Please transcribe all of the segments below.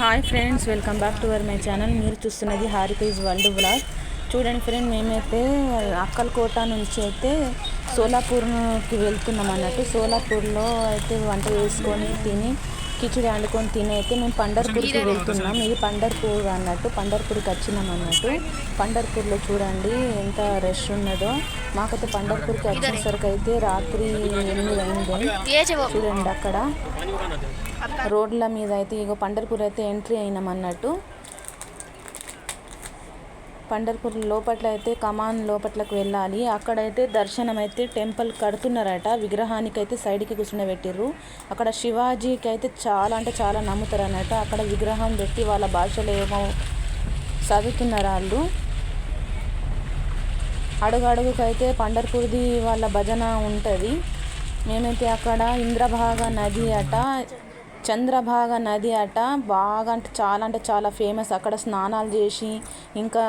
Hi friends, welcome back to my channel. మీరు చూస్తున్నది హారితేజ్ world blog. చూడండి ఫ్రెండ్, మేమైతే అక్కల్కోట నుంచి అయితే సోలాపూర్కి వెళ్తున్నాం అన్నట్టు. సోలాపూర్లో అయితే వంట చేసుకొని తిని కిచిడి వండుకొని తిని అయితే మేము పండర్పూర్కి వెళ్తున్నాం. ఇది పండర్పూర్ అన్నట్టు, పండర్పూర్కి వచ్చినాం అన్నట్టు. పండర్పూర్లో చూడండి ఎంత రష్ ఉన్నదో. మాకైతే పండర్పూర్కి వచ్చేసరికి అయితే రాత్రి 8 అయింది. చూడండి అక్కడ రోడ్ల మీద అయితే ఇగో పండర్పూర్ అయితే ఎంట్రీ అయినాం అన్నట్టు. పండర్పూర్ లోపట్ల అయితే కమాన్ లోపట్లకు వెళ్ళాలి. అక్కడైతే దర్శనం అయితే టెంపుల్ కడుతున్నారట. విగ్రహానికి అయితే సైడ్కి కూర్చుండబెట్టిర్రు. అక్కడ శివాజీకి అయితే చాలా అంటే చాలా నమ్ముతారు అన్నట్టు. అక్కడ విగ్రహం పెట్టి వాళ్ళ భాషలో ఏమో చదువుతున్నారు వాళ్ళు. అడుగడుగుకైతే పండర్పూర్ది వాళ్ళ భజన ఉంటుంది. మేమైతే అక్కడ ఇంద్రభాగ నది అట, చంద్రభాగ నది అట, బాగా అంటే చాలా ఫేమస్. అక్కడ స్నానాలు చేసి ఇంకా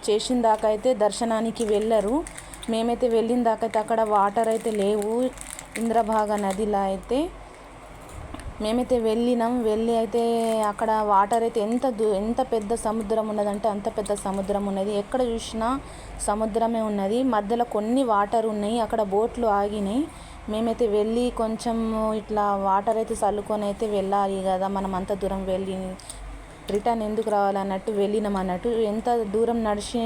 చేసిన దాకా అయితే దర్శనానికి వెళ్ళరు. మేమైతే వెళ్ళిన దాకా అయితే అక్కడ వాటర్ అయితే లేవు ఇంద్రభాగ నదిలో అయితే. మేమైతే వెళ్ళి అయితే అక్కడ వాటర్ అయితే ఎంత పెద్ద సముద్రం ఉన్నదంటే అంత పెద్ద సముద్రం ఉన్నది. ఎక్కడ చూసినా సముద్రమే ఉన్నది. మధ్యలో కొన్ని వాటర్ ఉన్నాయి. అక్కడ బోట్లు ఆగినాయి. మేమైతే వెళ్ళి కొంచెం ఇట్లా వాటర్ అయితే చల్లుకొని అయితే వెళ్ళాలి కదా, మనం అంత దూరం వెళ్ళి రిటర్న్ ఎందుకు రావాలన్నట్టు వెళ్ళినాం అన్నట్టు. ఎంత దూరం నడిచే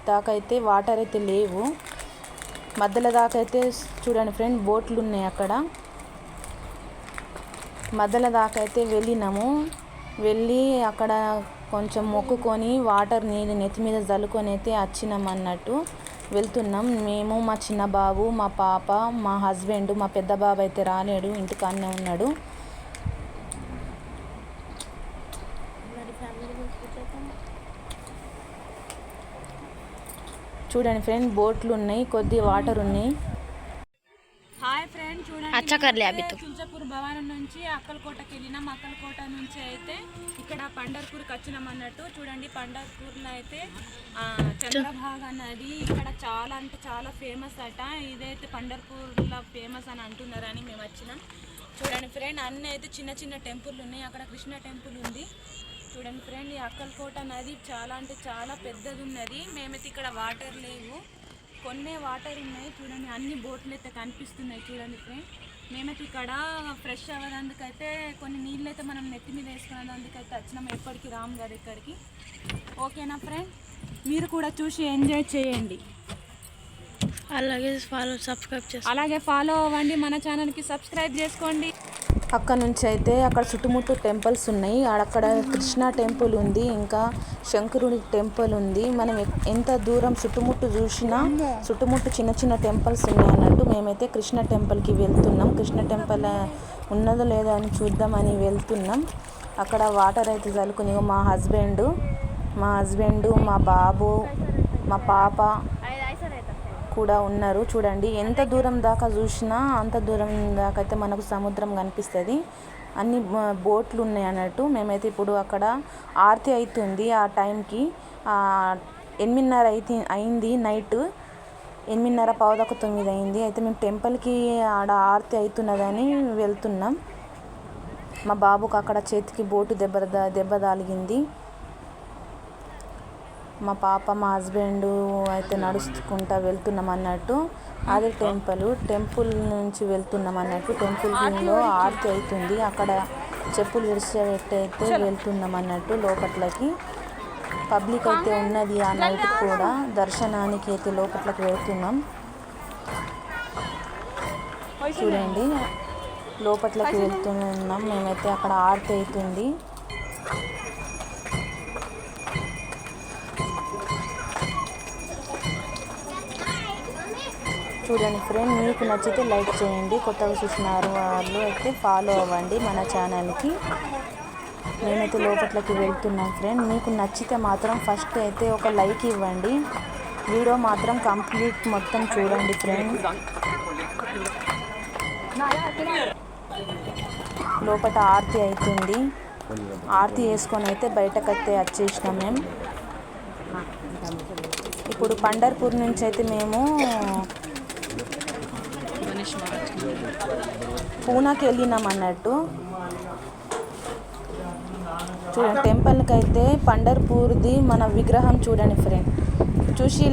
దాకా అయితే వాటర్ అయితే లేవు. మధ్యలో దాకా అయితే చూడండి ఫ్రెండ్, బోట్లు ఉన్నాయి అక్కడ. మధ్యలో దాకా అయితే వెళ్ళినాము. వెళ్ళి అక్కడ కొంచెం మొక్కుకొని వాటర్ నీళ్ళు నెత్తి మీద చల్లుకొని అయితే వచ్చినాం అన్నట్టు. వెళ్తున్నాం మేము, మా చిన్న బాబు, మా పాప, మా హస్బెండ్. మా పెద్ద బాబు అయితే రాలేడు, ఇంటికాడనే ఉన్నాడు. చూడండి ఫ్రెండ్, బోట్లు ఉన్నాయి, కొద్ది వాటర్ ఉన్నాయి. హాయ్ ఫ్రెండ్, చూడండి తులజాపూర్ భవనం నుంచి అక్కల్కోటకి వెళ్ళినాం. అక్కల్కోట నుంచి అయితే ఇక్కడ పండర్పూర్కి వచ్చినాం అన్నట్టు. చూడండి పండర్పూర్లో అయితే చంద్రభాగ నది ఇక్కడ చాలా అంటే చాలా ఫేమస్ అట. ఇదైతే పండర్పూర్లో ఫేమస్ అని అంటున్నారని మేము వచ్చినాం. చూడండి ఫ్రెండ్, అన్నీ అయితే చిన్న చిన్న టెంపుల్ ఉన్నాయి. అక్కడ కృష్ణ టెంపుల్ ఉంది. చూడండి ఫ్రెండ్, ఈ అక్కల్కోట నది చాలా అంటే చాలా పెద్దది ఉన్నది. మేమైతే ఇక్కడ వాటర్ లేవు, కొన్ని వాటర్ ఉన్నాయి. చూడండి అన్ని బోట్లు అయితే కనిపిస్తున్నాయి. చూడండి ఫ్రెండ్, మేమైతే ఇక్కడ ఫ్రెష్ అవ్వడానికైతే కొన్ని నీళ్ళు అయితే మనం నెత్తి మీద వేసుకునేందుకైతే వచ్చినాం. ఎప్పటికీ రాము కదా ఇక్కడికి. ఓకేనా ఫ్రెండ్, మీరు కూడా చూసి ఎంజాయ్ చేయండి. అలాగే ఫాలో అవ్వండి, మన ఛానల్కి సబ్స్క్రైబ్ చేసుకోండి. అక్కడ నుంచి అయితే అక్కడ చుట్టుముట్టు టెంపుల్స్ ఉన్నాయి. అక్కడ కృష్ణ టెంపుల్ ఉంది, ఇంకా శంకరుడి టెంపుల్ ఉంది. మనం ఎంత దూరం చుట్టుముట్టు చూసినా చుట్టుముట్టు చిన్న చిన్న టెంపుల్స్ ఉన్నాయి అన్నట్టు. మేమైతే కృష్ణ టెంపుల్కి వెళ్తున్నాం. కృష్ణ టెంపుల్ ఉన్నదో లేదో అని చూద్దామని వెళ్తున్నాం. అక్కడ వాటర్ అయితే చల్లుకుని మా హస్బెండ్, మా బాబు, మా పాప కూడా ఉన్నారు. చూడండి ఎంత దూరం దాకా చూసినా అంత దూరం దాకా అయితే మనకు సముద్రం కనిపిస్తుంది. అన్ని బోట్లు ఉన్నాయి అన్నట్టు. మేమైతే ఇప్పుడు అక్కడ ఆరతి అవుతుంది. ఆ టైంకి 8:30 అయింది, నైట్ 8:30, 8:45 అయింది. అయితే మేము టెంపుల్కి ఆడ ఆరతి అవుతున్నదని వెళ్తున్నాం. మా బాబుకు అక్కడ చేతికి బోటు దెబ్బ తాలిగింది. మా పాప, మా హస్బెండ్ అయితే నడుచుకుంటా వెళ్తున్నాం అన్నట్టు. అదే టెంపుల్ నుంచి వెళ్తున్నాం అన్నట్టు. టెంపుల్లో ఆరతి అవుతుంది. అక్కడ చెప్పులు విడిచిపెట్టి అయితే వెళ్తున్నాం అన్నట్టు లోపట్లకి. పబ్లిక్ అయితే ఉన్నది ఆ నైట్ కూడా. దర్శనానికి అయితే లోపట్లకి వెళ్తున్నాం. చూడండి లోపట్లకి వెళ్తున్నాం మేమైతే. అక్కడ ఆరతి అవుతుంది. చూడండి ఫ్రెండ్, మీకు నచ్చితే లైక్ చేయండి. కొత్తగా చూసినారు వాళ్ళు అయితే ఫాలో అవ్వండి మన ఛానల్కి. మేమైతే లోపట్లకి వెళ్తున్నాం ఫ్రెండ్. మీకు నచ్చితే మాత్రం ఫస్ట్ అయితే ఒక లైక్ ఇవ్వండి. వీడియో మాత్రం కంప్లీట్ మొత్తం చూడండి ఫ్రెండ్. లోపల ఆరతి అవుతుంది. ఆరతి వేసుకొని అయితే బయటకైతే వచ్చేసినాం మేము. ఇప్పుడు పండర్పూర్ నుంచి అయితే మేము పూనాకి వెళ్ళినాం అన్నట్టు. చూడండి టెంపుల్కి అయితే పండర్పూర్ది మన విగ్రహం చూడండి ఫ్రెండ్ చూసి